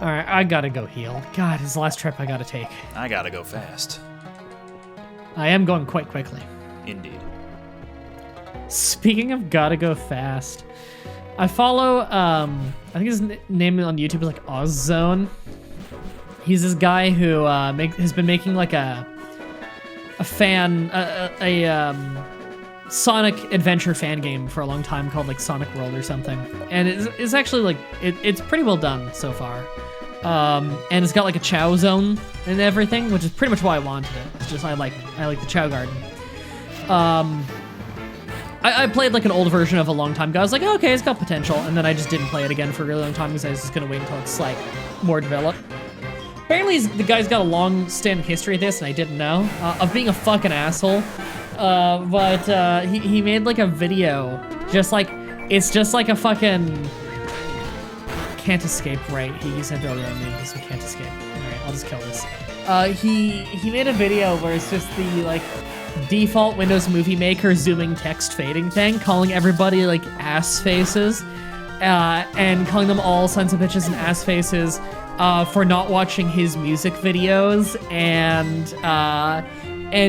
All right, I gotta go heal. God, it's the last trip I gotta take. I gotta go fast. I am going quite quickly. Indeed. Speaking of gotta go fast, I follow, I think his name on YouTube is like Ozone. He's this guy who has been making like a Sonic Adventure fan game for a long time called like Sonic World or something. And it's actually like, it's pretty well done so far. And it's got like a Chow Zone and everything, which is pretty much why I wanted it. It's just, I like the Chow Garden. I played like an old version of a long time ago. I was like, oh, okay, it's got potential. And then I just didn't play it again for a really long time because I was just gonna wait until it's like more developed. Apparently the guy's got a long-standing history of this, and I didn't know, of being a fucking asshole. But he made like a video, just like, it's just like a fucking can't escape, right? He used that earlier on me because we can't escape. All right, I'll just kill this. He made a video where it's just the like default Windows Movie Maker zooming text fading thing, calling everybody like ass faces, and calling them all sons of bitches and ass faces for not watching his music videos and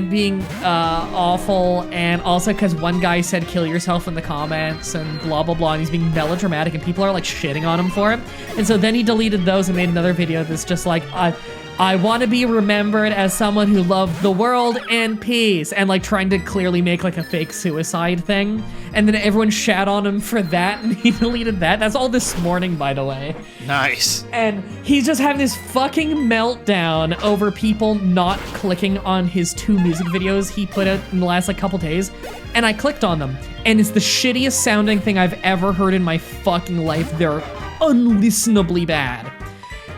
being awful, and also because one guy said kill yourself in the comments and blah blah blah, and he's being melodramatic and people are like shitting on him for it. And so then he deleted those and made another video that's just like, I want to be remembered as someone who loved the world and peace, and like trying to clearly make like a fake suicide thing. And then everyone shat on him for that, and he deleted that. That's all this morning, by the way. Nice. And he's just having this fucking meltdown over people not clicking on his 2 music videos he put out in the last like couple days. And I clicked on them, and it's the shittiest sounding thing I've ever heard in my fucking life. They're unlistenably bad.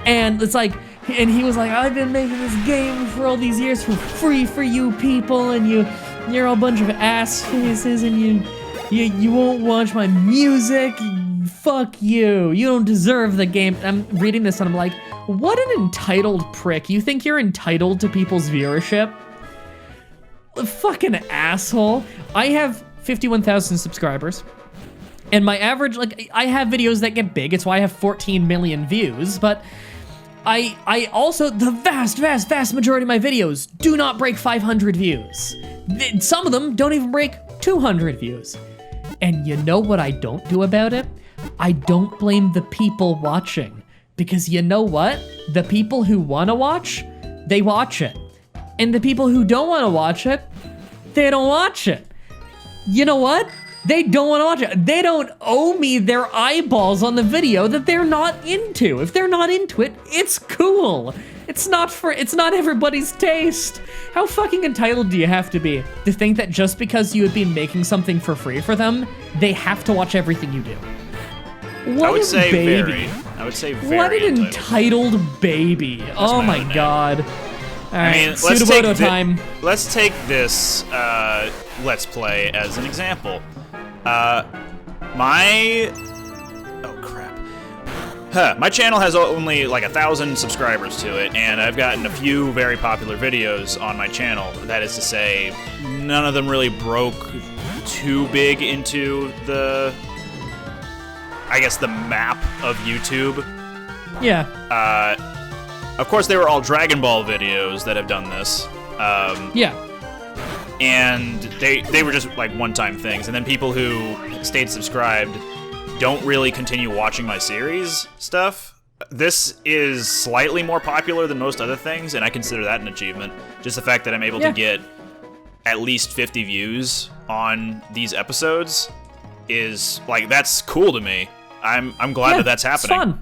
And it's like, and he was like, I've been making this game for all these years for free for you people, and you're a bunch of ass faces, and you won't watch my music. Fuck you. You don't deserve the game. I'm reading this and I'm like, what an entitled prick. You think you're entitled to people's viewership? Fucking asshole. I have 51,000 subscribers. And my average, like, I have videos that get big. It's why I have 14 million views, but I also, the vast majority of my videos do not break 500 views. Some of them don't even break 200 views. And you know what I don't do about it? I don't blame the people watching. Because you know what? The people who want to watch, they watch it. And the people who don't want to watch it, they don't watch it. You know what? They don't want to watch it. They don't owe me their eyeballs on the video that they're not into. If they're not into it, it's cool. It's not everybody's taste. How fucking entitled do you have to be to think that just because you have been making something for free for them, they have to watch everything you do? What I would a say baby. very. I would say very. What an entitled baby. Oh my god. All right, I mean, time. Let's take this Let's Play as an example. My channel has only like 1,000 subscribers to it, and I've gotten a few very popular videos on my channel. That is to say, none of them really broke too big into the, I guess, the map of YouTube. Yeah. Of course, they were all Dragon Ball videos that have done this. Yeah. And they were just like one-time things, and then people who stayed subscribed don't really continue watching my series stuff. This is slightly more popular than most other things, and I consider that an achievement. Just the fact that I'm able to get at least 50 views on these episodes is like, that's cool to me. I'm glad that that's happening. It's fun.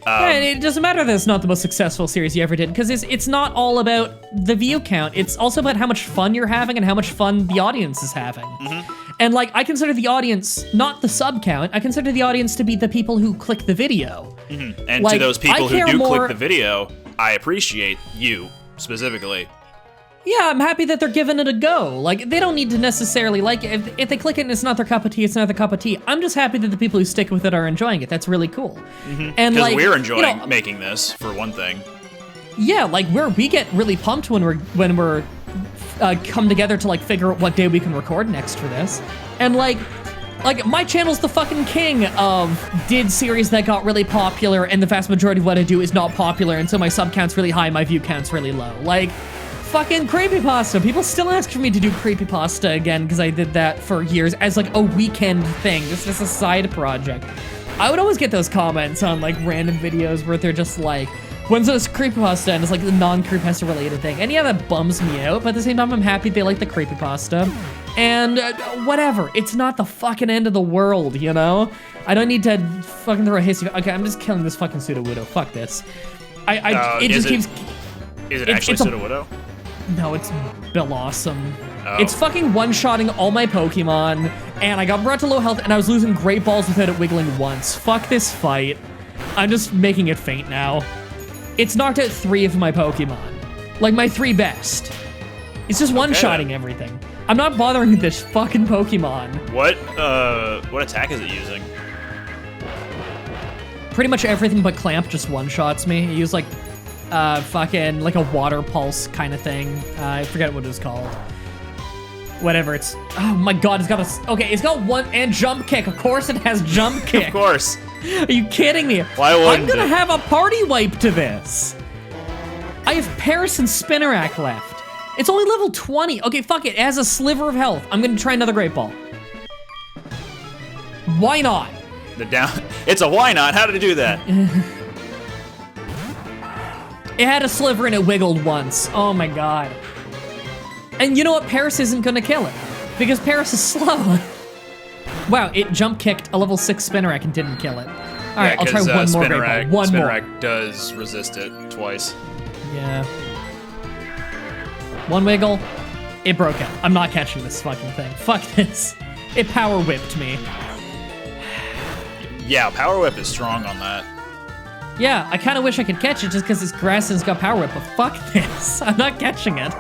And it doesn't matter that it's not the most successful series you ever did, because it's not all about the view count. It's also about how much fun you're having and how much fun the audience is having. Mm-hmm. And like, I consider the audience not the sub count. I consider the audience to be the people who click the video. Mm-hmm. And like, to those people who do click the video, I appreciate you specifically. Yeah, I'm happy that they're giving it a go. Like, they don't need to necessarily like it. If they click it and it's not their cup of tea, it's not their cup of tea. I'm just happy that the people who stick with it are enjoying it. That's really cool. Mm-hmm. And like, we're enjoying making this, for one thing. Yeah, like we get really pumped when we're come together to like figure out what day we can record next for this. And like, Like, my channel's the fucking king of did series that got really popular and the vast majority of what I do is not popular, and so my sub count's really high, my view count's really low. Like, fucking creepypasta. People still ask for me to do creepypasta again because I did that for years as like a weekend thing. This is a side project. I would always get those comments on like random videos where they're just like, when's this creepypasta? And it's like the non-creepypasta related thing. And yeah, that bums me out, but at the same time, I'm happy they like the creepypasta. And whatever, it's not the fucking end of the world, you know? I don't need to fucking throw a hissy. Okay, I'm just killing this fucking Sudowoodo. Fuck this. It just keeps. Is it actually Sudowoodo? No, it's Bellossom. Oh. It's fucking one-shotting all my Pokemon, and I got brought to low health, and I was losing Great Balls without it wiggling once. Fuck this fight. I'm just making it faint now. It's knocked out 3 of my Pokemon. Like, my 3 best. It's just one-shotting everything. I'm not bothering with this fucking Pokemon. What attack is it using? Pretty much everything but Clamp just one-shots me. It used, like, fucking, like a water pulse kind of thing. I forget what it was called. Whatever, it's... Oh my god, it's got a... Okay, it's got one... And jump kick. Of course it has jump kick. Of course. Are you kidding me? Why wouldn't I'm gonna have a party wipe to this. I have Paris and Spinarak left. It's only level 20. Okay, fuck it. It has a sliver of health. I'm gonna try another Great Ball. Why not? It's a why not? How did it do that? It had a sliver and it wiggled once. Oh my god. And you know what? Paris isn't gonna kill it. Because Paris is slow. Wow, it jump kicked a level 6 Spinarak and didn't kill it. Alright, I'll try one more Great Ball. Spinarak does resist it twice. Yeah. One wiggle. It broke out. I'm not catching this fucking thing. Fuck this. It power whipped me. Yeah, Power Whip is strong on that. Yeah, I kind of wish I could catch it just because this grass has got Power Whip, but fuck this. I'm not catching it.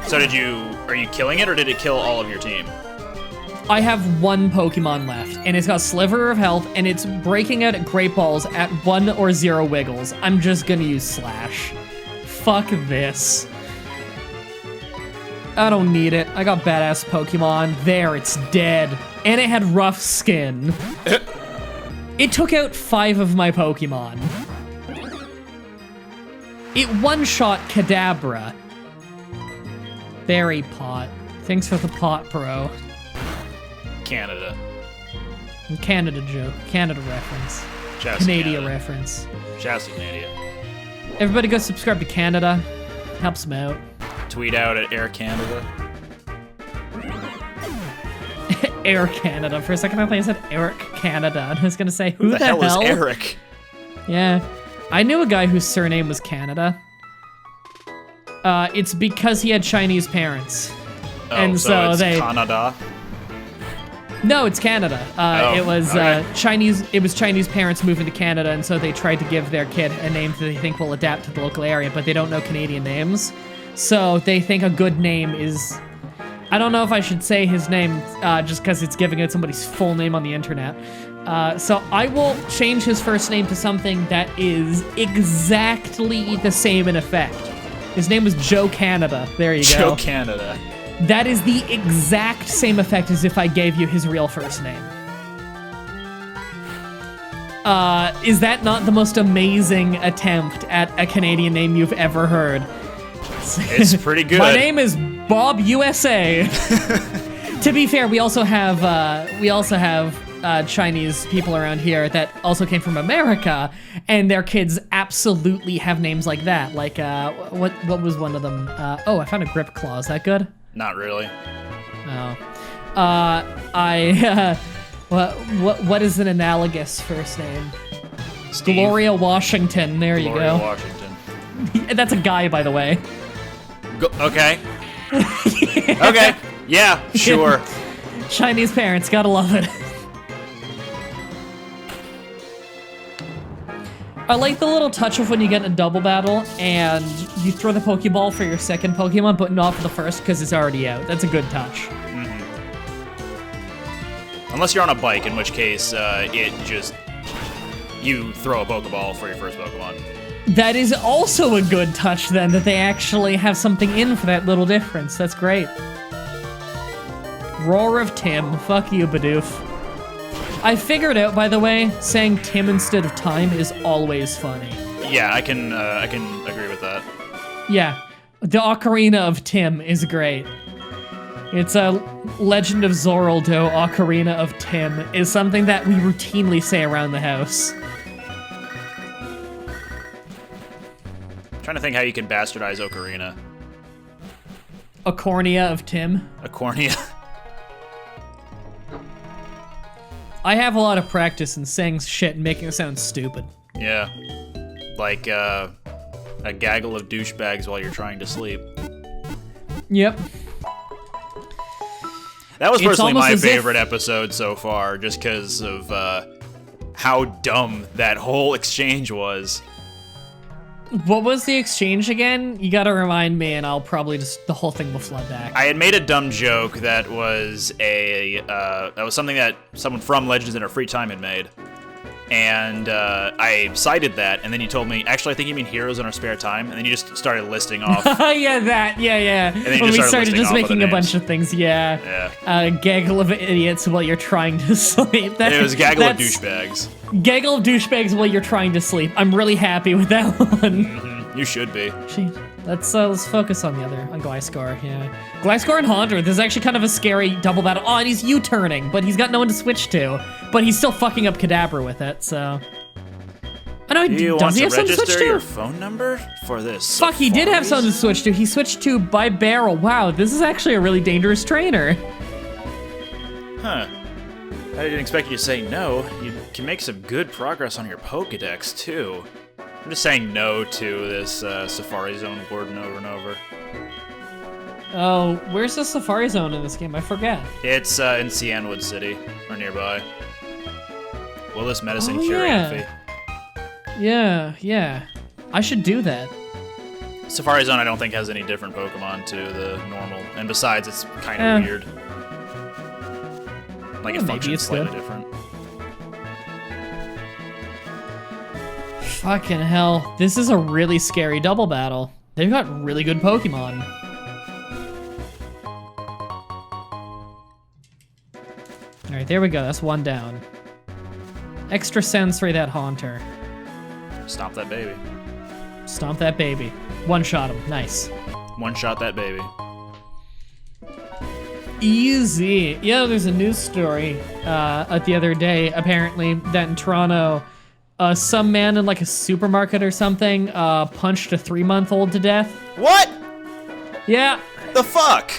So are you killing it or did it kill all of your team? I have 1 Pokemon left, and it's got Sliver of Health, and it's breaking out at Great Balls at 1 or 0 wiggles. I'm just gonna use Slash. Fuck this. I don't need it. I got badass Pokemon. There, it's dead. And it had rough skin. It took out 5 of my Pokemon. It one-shot Kadabra. Berry Pot. Thanks for the pot, bro. Canada. Canada joke. Canada reference. Canada reference. Shasta Canada. Everybody go subscribe to Canada. Helps them out. Tweet out at Air Canada. Air Canada. For a second I thought you said Eric Canada. And I was gonna say, who the hell is Eric? Yeah. I knew a guy whose surname was Canada. It's because he had Chinese parents. Oh, and so it's they... Canada? No, it's Canada. It was okay. Chinese. It was Chinese parents moving to Canada, and so they tried to give their kid a name that they think will adapt to the local area, but they don't know Canadian names. So they think a good name is... I don't know if I should say his name just because it's giving out somebody's full name on the internet. So I will change his first name to something that is exactly the same in effect. His name was Joe Canada. There you go. Joe Canada. That is the exact same effect as if I gave you his real first name. Is that not the most amazing attempt at a Canadian name you've ever heard? It's pretty good. My name is Bob USA. To be fair, we also have Chinese people around here that also came from America, and their kids absolutely have names like that. Like what was one of them? Oh, I found a Grip Claw. Is that good? Not really. Oh. What is an analogous first name? Steve. Gloria Washington. There you Gloria go. Washington. That's a guy, by the way. Okay. Okay. Yeah, sure. Chinese parents, gotta love it. I like the little touch of when you get in a double battle and you throw the Pokeball for your second Pokemon, but not for the first because it's already out. That's a good touch. Mm-hmm. Unless you're on a bike, in which case you throw a Pokeball for your first Pokemon. That is also a good touch then, that they actually have something in for that little difference. That's great. Roar of Tim. Fuck you, Bidoof. I figured out, by the way, saying Tim instead of time is always funny. Yeah, I can agree with that. Yeah, the Ocarina of Tim is great. It's a Legend of Zoraldo Ocarina of Tim is something that we routinely say around the house. I'm trying to think how you can bastardize Ocarina. A cornea of Tim. A cornea. I have a lot of practice in saying shit and making it sound stupid. Yeah. Like, a gaggle of douchebags while you're trying to sleep. Yep. That was personally my favorite episode so far, just because of how dumb that whole exchange was. What was the exchange again? You gotta remind me, and I'll probably just the whole thing will flood back. I had made a dumb joke that was something that someone from Legends in her free time had made. And I cited that, and then you told me, actually, I think you mean Heroes in Our Spare Time, and then you just started listing off. yeah. And then when we started just making a bunch of things, yeah. Gaggle of idiots while you're trying to sleep. It was gaggle of douchebags. Gaggle of douchebags while you're trying to sleep. I'm really happy with that one. Mm-hmm. You should be. Let's focus on the other, on Gliscor, yeah. Gliscor and Haunter, there's actually kind of a scary double battle. Oh, and he's U-turning, but he's got no one to switch to. But he's still fucking up Kadabra with it, so. I know, Do you does want he to have something to switch register to? your phone number for this? Fuck, he did have something to switch to. He switched to by barrel. Wow, this is actually a really dangerous trainer. Huh. I didn't expect you to say no. You can make some good progress on your Pokédex, too. I'm just saying no to this Safari Zone warden over and over. Oh, where's the Safari Zone in this game? I forget. It's in Cianwood City, or nearby. Will this medicine cure yeah. Amphi? Yeah. I should do that. Safari Zone I don't think has any different Pokemon to the normal, and besides it's kind of weird. Like it functions slightly different. Fucking hell. This is a really scary double battle. They've got really good Pokemon. Alright, there we go. That's one down. Extra sensory that Haunter. Stomp that baby. Stomp that baby. One shot him. Nice. One shot that baby. Easy. Yeah, there's a news story the other day, apparently, that in Toronto, some man in like a supermarket or something punched a 3-month-old to death. What? Yeah. The fuck?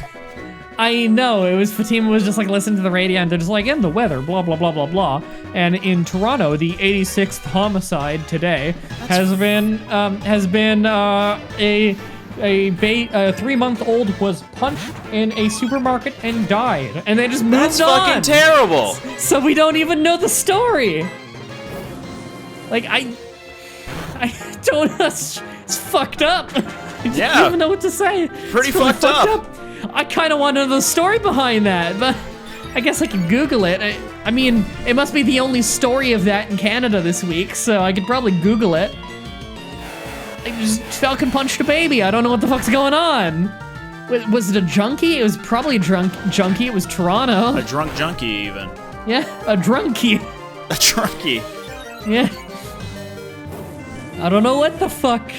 I know, it was Fatima was just like listening to the radio and they're just like, in the weather, blah, blah, blah, blah, blah. And in Toronto, the 86th homicide today has been a 3-month-old was punched in a supermarket and died. And they just moved on. That's fucking terrible. So we don't even know the story. Like, I don't know, it's fucked up. I don't even know what to say. Pretty fucked up. I kind of want to know the story behind that, but I guess I can Google it. I mean, it must be the only story of that in Canada this week, so I could probably Google it. I just Falcon punched a baby. I don't know what the fuck's going on. Was it a junkie? It was probably a junkie. It was Toronto. A drunk junkie, even. Yeah, a drunkie. A drunkie. Yeah. I don't know what the fuck.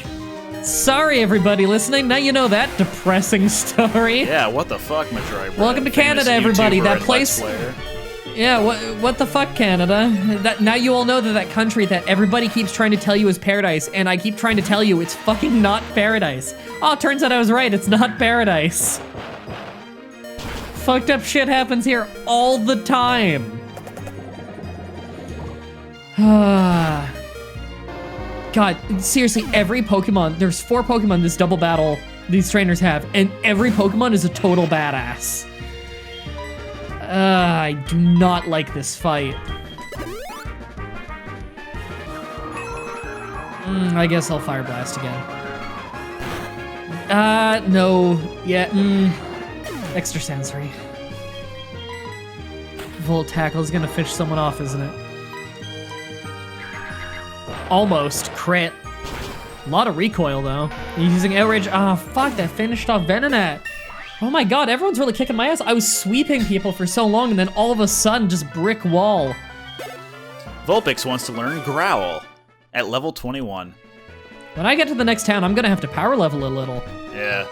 Sorry, everybody listening. Now you know that depressing story. Yeah, what the fuck, mah-dry-bread? Welcome to Canada, everybody. YouTuber That and place. Let's Player. Yeah, what the fuck, Canada? Now you all know that country that everybody keeps trying to tell you is paradise, and I keep trying to tell you it's fucking not paradise. Oh, turns out I was right. It's not paradise. Fucked up shit happens here all the time. God, seriously, every Pokemon, there's 4 Pokemon this double battle these trainers have, and every Pokemon is a total badass. I do not like this fight. I guess I'll Fire Blast again. No. Yeah, Extra sensory. Volt Tackle is gonna fish someone off, isn't it? Almost. Crit. A lot of recoil, though. Using Outrage. Ah, fuck, that finished off Venonat. Oh my god, everyone's really kicking my ass. I was sweeping people for so long, and then all of a sudden, just brick wall. Vulpix wants to learn Growl at level 21. When I get to the next town, I'm gonna have to power level a little. Yeah,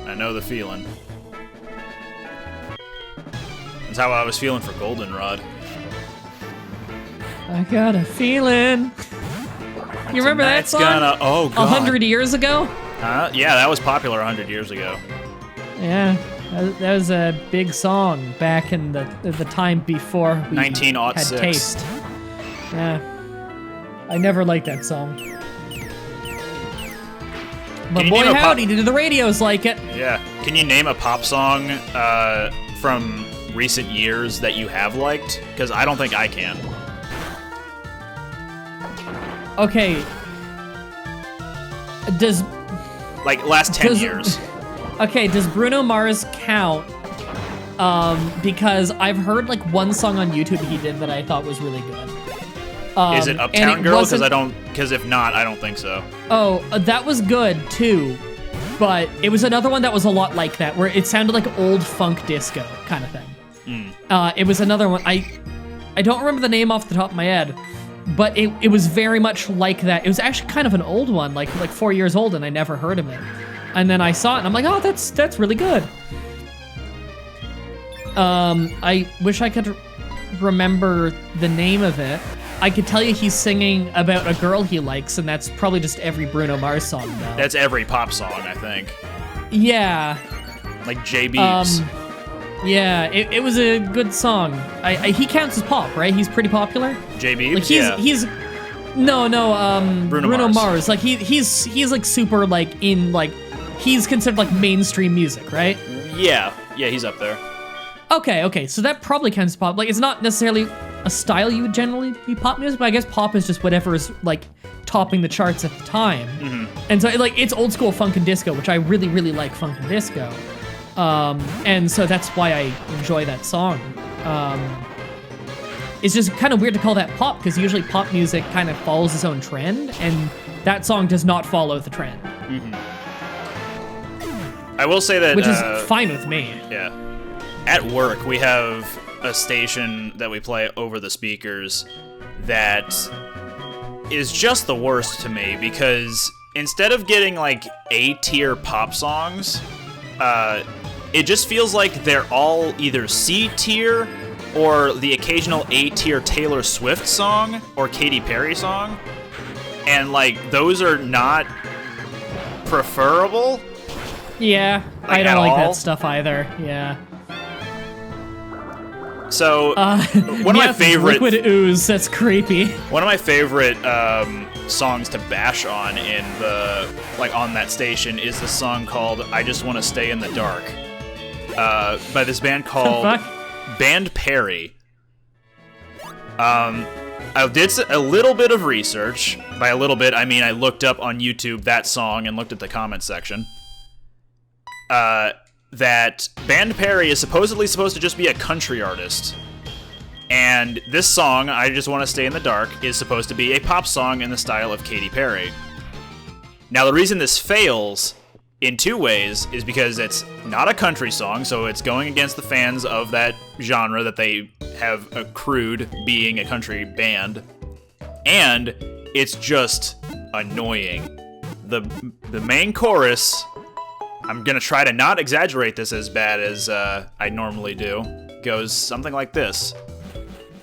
I know the feeling. That's how I was feeling for Goldenrod. I got a feeling. You remember that song? Oh, God. 100 years ago? Yeah, that was popular 100 years ago. Yeah, that was a big song back in the time before we 1906. had taste. Yeah, I never liked that song. But boy howdy, did the radios like it. Yeah. Can you name a pop song from recent years that you have liked? Because I don't think I can. Okay. Does... Like, last 10 years. Okay, does Bruno Mars count? Because I've heard, like, one song on YouTube he did that I thought was really good. Is it Uptown Girl? Because if not, I don't think so. Oh, that was good, too. But it was another one that was a lot like that, where it sounded like old funk disco kind of thing. It was another one. I don't remember the name off the top of my head, but it was very much like that. It was actually kind of an old one, like 4 years old, and I never heard of it. And then I saw it, and I'm like, oh, that's really good. I wish I could remember the name of it. I could tell you he's singing about a girl he likes, and that's probably just every Bruno Mars song, though. That's every pop song, I think. Yeah. Like J. Beebs. Yeah, it was a good song. He counts as pop, right? He's pretty popular. J. Beebs? Like he's Bruno Mars. Like he's like super like in like he's considered like mainstream music, right? Yeah, he's up there. Okay, so that probably counts as pop. Like it's not necessarily a style you would generally be pop music, but I guess pop is just whatever is like topping the charts at the time. And so it's old school funk and disco, which I really, really like funk and disco. And so that's why I enjoy that song. It's just kind of weird to call that pop, because usually pop music kind of follows its own trend, and that song does not follow the trend. I will say that... Which is fine with me. Yeah. At work, we have a station that we play over the speakers that is just the worst to me, because instead of getting, like, A-tier pop songs, it just feels like they're all either C-tier or the occasional A-tier Taylor Swift song or Katy Perry song. And, like, those are not preferable. Yeah, like, I don't like that stuff either, yeah. So, one of my favorite... Liquid Ooze, that's creepy. One of my favorite songs to bash on in the... like, on that station is the song called I Just Want to Stay in the Dark. By this band called Band Perry. I did a little bit of research. By a little bit, I mean I looked up on YouTube that song and looked at the comment section. That Band Perry is supposedly supposed to just be a country artist. And this song, I Just Want to Stay in the Dark, is supposed to be a pop song in the style of Katy Perry. Now, the reason this fails in two ways is because it's not a country song, so it's going against the fans of that genre that they have accrued being a country band, and it's just annoying. The main chorus, I'm gonna try to not exaggerate this as bad as I normally do, goes something like this.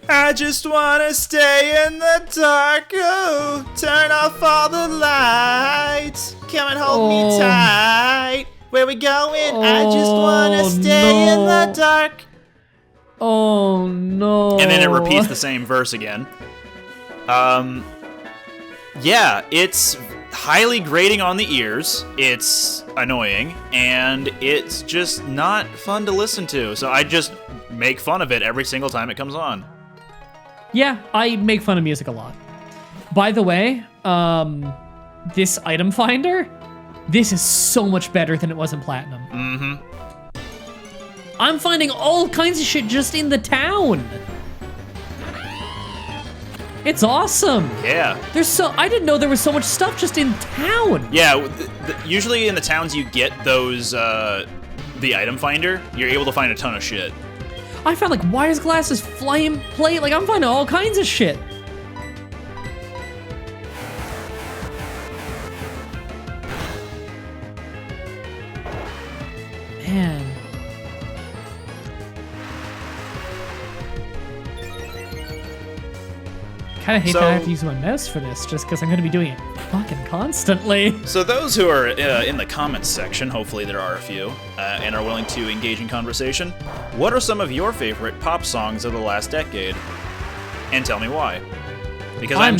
I just wanna stay in the dark, oh, turn off all the lights, come and hold me tight, where we going, I just wanna stay in the dark. Oh no. And then it repeats the same verse again. Yeah, it's highly grating on the ears, it's annoying, and it's just not fun to listen to, so I just make fun of it every single time it comes on. Yeah, I make fun of music a lot. By the way, this item finder, this is so much better than it was in Platinum. I'm finding all kinds of shit just in the town. It's awesome. Yeah. I didn't know there was so much stuff just in town. Yeah, usually in the towns you get those, the item finder, you're able to find a ton of shit. I found like wires, glasses, flame plate, like I'm finding all kinds of shit. Man. Kind of hate that I have to use my mouse for this, just because I'm going to be doing it fucking constantly. So those who are in the comments section, hopefully there are a few, and are willing to engage in conversation, what are some of your favorite pop songs of the last decade? And tell me why. Because I am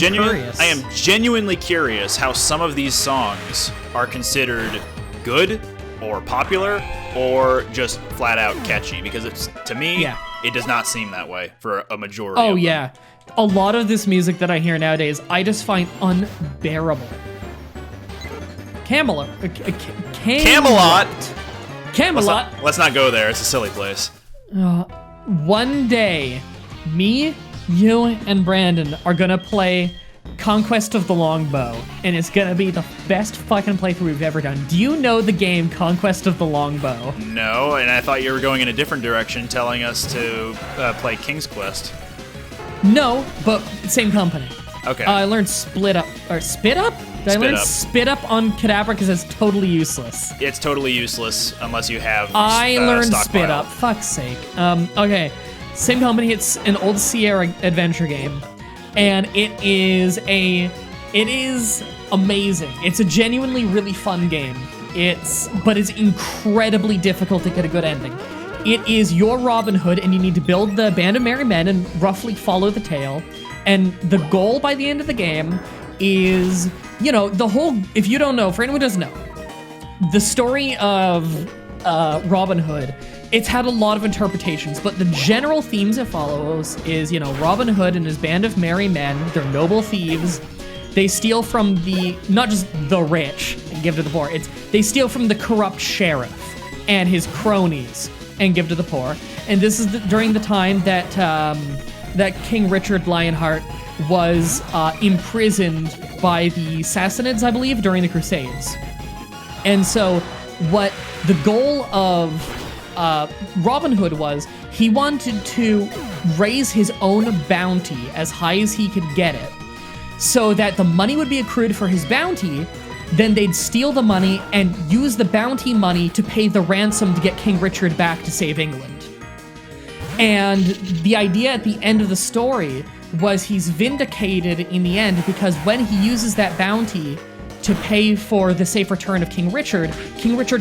genuinely curious how some of these songs are considered good or popular or just flat out catchy. Because it's, to me, it does not seem that way for a majority of them. Yeah. A lot of this music that I hear nowadays, I just find unbearable. Camelot. Let's not go there. It's a silly place. One day, me, you, and Brandon are gonna play Conquest of the Longbow, and it's gonna be the best fucking playthrough we've ever done. Do you know the game Conquest of the Longbow? No, and I thought you were going in a different direction, telling us to play King's Quest. No, but same company. Okay. I learned Spit Up? Did I learn Spit Up on Kadabra because it's totally useless? It's totally useless unless you have I learned stockpile. Spit Up. Fuck's sake. Okay. Same company. It's an old Sierra adventure game, and it is amazing. It's a genuinely really fun game. But it's incredibly difficult to get a good ending. It is your Robin Hood, and you need to build the band of merry men and roughly follow the tale. And the goal by the end of the game is, the whole, if you don't know, for anyone who doesn't know, the story of Robin Hood, it's had a lot of interpretations, but the general themes it follows is, Robin Hood and his band of merry men, they're noble thieves. They steal from not just the rich and give to the poor, they steal from the corrupt sheriff and his cronies and give to the poor. And this is during the time that King Richard Lionheart was imprisoned by the Sassanids, I believe, during the Crusades. And so what the goal of Robin Hood was, he wanted to raise his own bounty as high as he could get it, so that the money would be accrued for his bounty. Then they'd steal the money and use the bounty money to pay the ransom to get King Richard back to save England. And the idea at the end of the story was he's vindicated in the end, because when he uses that bounty to pay for the safe return of King Richard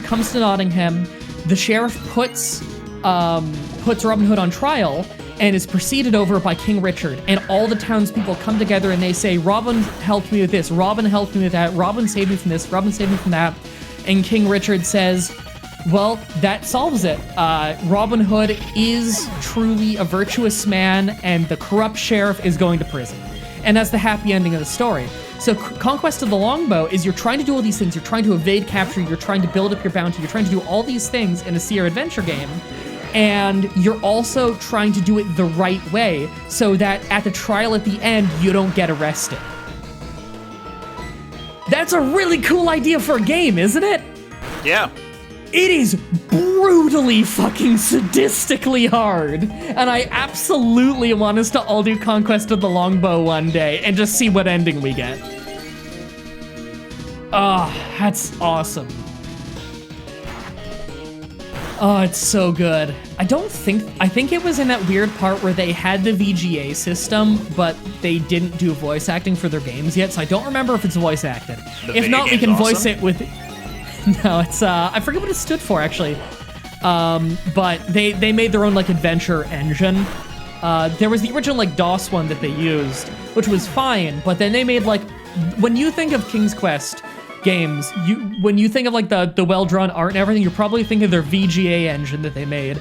comes to Nottingham, the sheriff puts Robin Hood on trial, and is preceded over by King Richard, and all the townspeople come together and they say, Robin helped me with this, Robin helped me with that, Robin saved me from this, Robin saved me from that. And King Richard says, well, that solves it. Robin Hood is truly a virtuous man, and the corrupt sheriff is going to prison. And that's the happy ending of the story. So Conquest of the Longbow is, you're trying to do all these things, you're trying to evade capture, you're trying to build up your bounty, you're trying to do all these things in a Sierra adventure game, and you're also trying to do it the right way so that at the trial at the end, you don't get arrested. That's a really cool idea for a game, isn't it? Yeah. It is brutally fucking sadistically hard, and I absolutely want us to all do Conquest of the Longbow one day and just see what ending we get. Oh, that's awesome. Oh, it's so good. I think it was in that weird part where they had the VGA system, but they didn't do voice acting for their games yet, so I don't remember if it's voice acted. If not, we can voice it with... No, it's, I forget what it stood for, actually. But they made their own, adventure engine. There was the original, DOS one that they used, which was fine, but then they made, when you think of King's Quest games, when you think of, the well-drawn art and everything, you're probably thinking of their VGA engine that they made.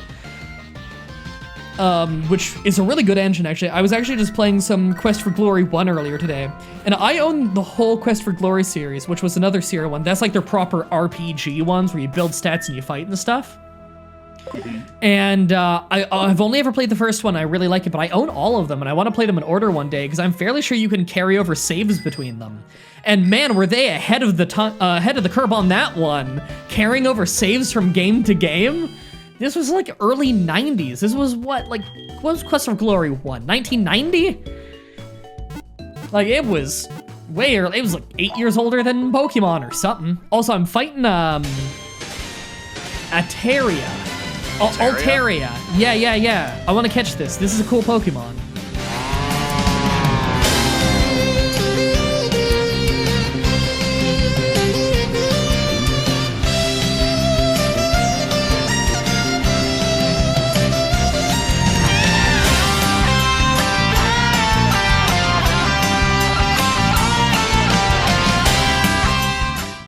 Which is a really good engine, actually. I was actually just playing some Quest for Glory 1 earlier today, and I own the whole Quest for Glory series, which was another Sierra one. That's their proper RPG ones where you build stats and you fight and stuff. And I've only ever played the first one. I really like it, but I own all of them, and I want to play them in order one day, because I'm fairly sure you can carry over saves between them. And man, were they ahead of the curve on that one, carrying over saves from game to game. This was early 90s. This was what was Quest for Glory 1? 1990? It was way early. It was 8 years older than Pokemon or something. Also, I'm fighting Altaria. Altaria. Yeah. I want to catch this. This is a cool Pokemon.